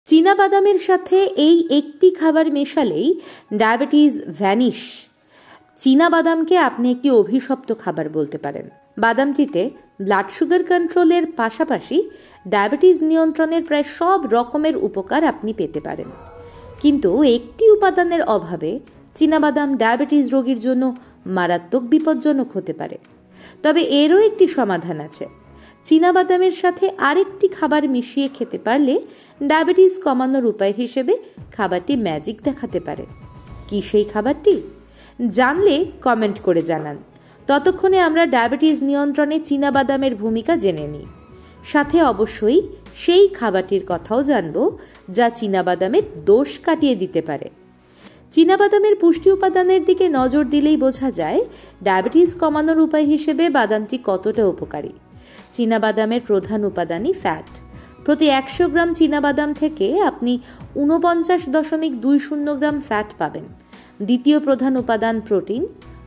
চীনাবাদামের সাথে এই একটি খাবার মেশালেই ডায়াবেটিস ভ্যানিশ। চীনাবাদামকে আপনি একটি অভিশপ্ত খাবার বলতে পারেন। বাদামটিতে ব্লাড সুগার কন্ট্রোলের পাশাপাশি ডায়াবেটিস নিয়ন্ত্রণের প্রায় সব রকমের উপকার আপনি পেতে পারেন। কিন্তু একটি উপাদানের অভাবে চীনাবাদাম ডায়াবেটিস রোগীর জন্য মারাত্মক বিপজ্জনক হতে পারে। তবে এরও একটি সমাধান আছে। চীনাবাদামের সাথে আরেকটি খাবার মিশিয়ে খেতে পারলে ডায়াবেটিস কমানোর উপায় হিসেবে খাবারটি ম্যাজিক দেখাতে পারে। কি সেই খাবারটি? জানলে কমেন্ট করে জানান। ততক্ষণে আমরা ডায়াবেটিস নিয়ন্ত্রণে চীনাবাদামের ভূমিকা জেনে নিই। সাথে অবশ্যই সেই খাবারটির কথাও জানব যা চীনাবাদামের দোষ কাটিয়ে দিতে পারে। চীনাবাদামের পুষ্টি উপাদানের দিকে নজর দিলেই বোঝা যায় ডায়াবেটিস কমানোর উপায় হিসেবে বাদামটি কতটা উপকারী। চীনাবাদামের প্রধান উপাদানই ফ্যাট। প্রতি 100 গ্রাম চীনাবাদাম থেকে আপনি 49.20 গ্রাম ফ্যাট পাবেন। দ্বিতীয় প্রধান উপাদান প্রোটিন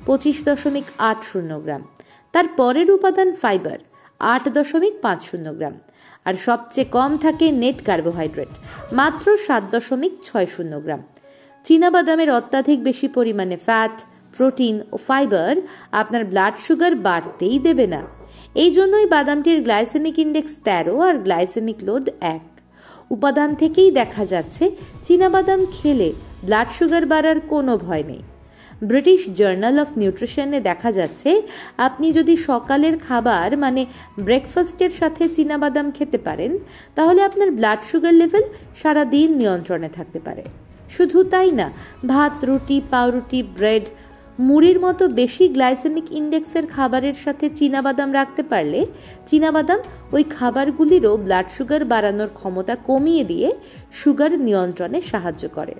25.80 গ্রাম। তার পরের উপাদান ফাইবার 8.50 গ্রাম। আর সবচেয়ে কম থাকে নেট কার্বোহাইড্রেট মাত্র 7.60 গ্রাম। চীনাবাদামের অত্যাধিক বেশি পরিমাণে ফ্যাট, প্রোটিন ও ফাইবার আপনার ব্লাড সুগার বাড়তেই দেবে না। এই জন্যই বাদামটির গ্লাইসেমিক ইন্ডেক্স 13 আর গ্লাইসেমিক লোড 1। উপাদান থেকেই দেখা যাচ্ছে চীনাবাদাম খেলে ব্লাড সুগার বাড়ার কোনো ভয় নেই। ব্রিটিশ জার্নাল অফ নিউট্রিশনে দেখা যাচ্ছে আপনি যদি সকালের খাবার মানে ব্রেকফাস্টের সাথে চীনাবাদাম খেতে পারেন তাহলে আপনার ব্লাড সুগার লেভেল সারাদিন নিয়ন্ত্রণে থাকতে পারে। শুধু তাই না, ভাত, রুটি, পাউরুটি, ব্রেড, মুড়ির মতো বেশি গ্লাইসেমিক ইন্ডেক্সের খাবারের সাথে চীনাবাদাম রাখতে পারলে চীনাবাদাম ওই খাবারগুলিরও ব্লাড সুগার বাড়ানোর ক্ষমতা কমিয়ে দিয়ে সুগার নিয়ন্ত্রণে সাহায্য করে।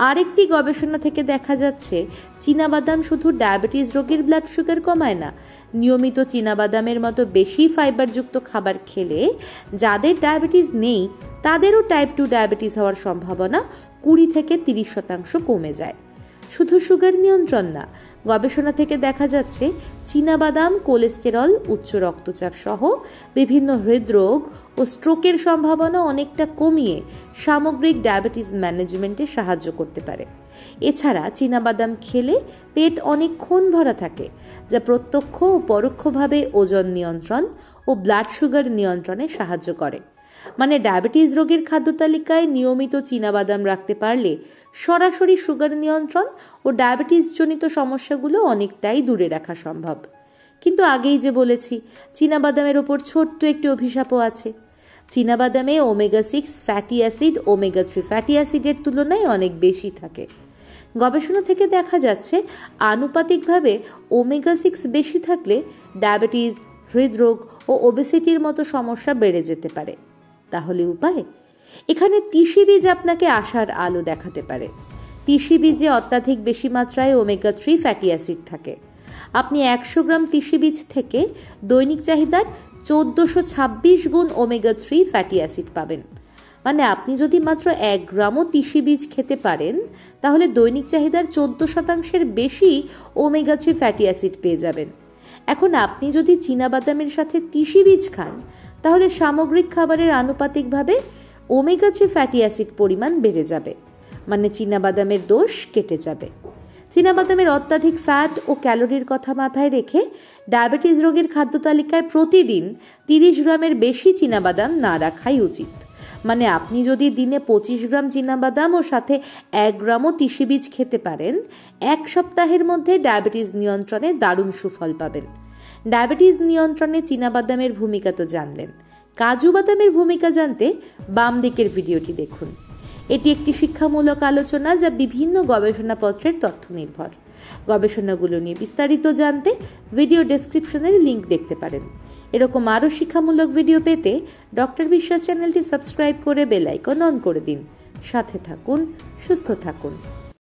আরেকটি গবেষণা থেকে দেখা যাচ্ছে চীনাবাদাম শুধু ডায়াবেটিস রোগীর ব্লাড সুগার কমায় না, নিয়মিত চীনাবাদামের মতো বেশি ফাইবারযুক্ত খাবার খেলে যাদের ডায়াবেটিস নেই তাদেরও টাইপ 2 ডায়াবেটিস হওয়ার সম্ভাবনা 20 থেকে 30% কমে যায়। শুধু সুগার নিয়ন্ত্রণ না, গবেষণা থেকে দেখা যাচ্ছে চীনাবাদাম কোলেস্টেরল, উচ্চ রক্তচাপ সহ বিভিন্ন হৃদরোগ ও স্ট্রোকের সম্ভাবনা অনেকটা কমিয়ে সামগ্রিক ডায়াবেটিস ম্যানেজমেন্টে সাহায্য করতে পারে। এছাড়া চীনাবাদাম খেলে পেট অনেকক্ষণ ভরা থাকে, যা প্রত্যক্ষ ও পরোক্ষভাবে ওজন নিয়ন্ত্রণ ও ব্লাড সুগার নিয়ন্ত্রণে সাহায্য করে। মানে ডায়াবেটিস রোগীর খাদ্য তালিকায় নিয়মিত চীনাবাদাম রাখতে পারলে সরাসরি সুগার নিয়ন্ত্রণ ও ডায়াবেটিস জনিত সমস্যাগুলো অনেকটাই দূরে রাখা সম্ভব। কিন্তু আগেই যে বলেছি, চীনাবাদামের ওপর ছোট্ট একটি অভিশাপও আছে। চীনাবাদামে omega 6 fatty acid omega 3 fatty অ্যাসিডের তুলনায় অনেক বেশি থাকে। গবেষণা থেকে দেখা যাচ্ছে আনুপাতিকভাবে ওমেগা 6 বেশি থাকলে ডায়াবেটিস, হৃদরোগ ও ওবেসিটির মতো সমস্যা বেড়ে যেতে পারে। তাহলে উপায়? এখানে তিসি বীজ আপনাকে আশার আলো দেখাতে পারে। তিসি বীজে অত্যাধিক বেশি মাত্রায় ওমেগা 3 ফ্যাটি অ্যাসিড থাকে। আপনি 100 গ্রাম তিসি বীজ থেকে দৈনিক চাহিদার 1426 গুণ ওমেগা 3 ফ্যাটি অ্যাসিড পাবেন। মানে আপনি যদি মাত্র 1 গ্রামও তিসি বীজ খেতে পারেন তাহলে দৈনিক চাহিদার 14% বেশি ওমেগা 3 ফ্যাটি অ্যাসিড পেয়ে যাবেন। এখন আপনি যদি চীনাবাদামের সাথে তিসি বীজ খান তাহলে সামগ্রিক খাবারের আনুপাতিকভাবে ওমেগা 3 ফ্যাটি অ্যাসিড পরিমাণ বেড়ে যাবে। মানে চীনাবাদামের দোষ কেটে যাবে। চীনাবাদামের অত্যাধিক ফ্যাট ও ক্যালোরির কথা মাথায় রেখে ডায়াবেটিস রোগীর খাদ্য তালিকায় প্রতিদিন 30 গ্রামের বেশি চীনাবাদাম না রাখাই উচিত। মানে আপনি যদি দিনে 25 গ্রাম চীনাবাদাম ও সাথে 1 গ্রামও তিসি বীজ খেতে পারেন, 1 সপ্তাহের মধ্যে ডায়াবেটিস নিয়ন্ত্রণে দারুণ সুফল পাবেন। ডায়াবেটিস নিয়ন্ত্রণে চীনাবাদামের ভূমিকা তো জানলেন, কাজু বাদামের ভূমিকা জানতে বাম দিকের ভিডিওটি দেখুন। এটি একটি শিক্ষামূলক আলোচনা যা বিভিন্ন গবেষণাপত্রের তথ্য নির্ভর। গবেষণাগুলো নিয়ে বিস্তারিত জানতে ভিডিও ডেসক্রিপশনের লিঙ্ক দেখতে পারেন। এরকম আরও শিক্ষামূলক ভিডিও পেতে ডক্টর বিশ্বাস চ্যানেলটি সাবস্ক্রাইব করে বেল আইকন অন করে দিন। সাথে থাকুন, সুস্থ থাকুন।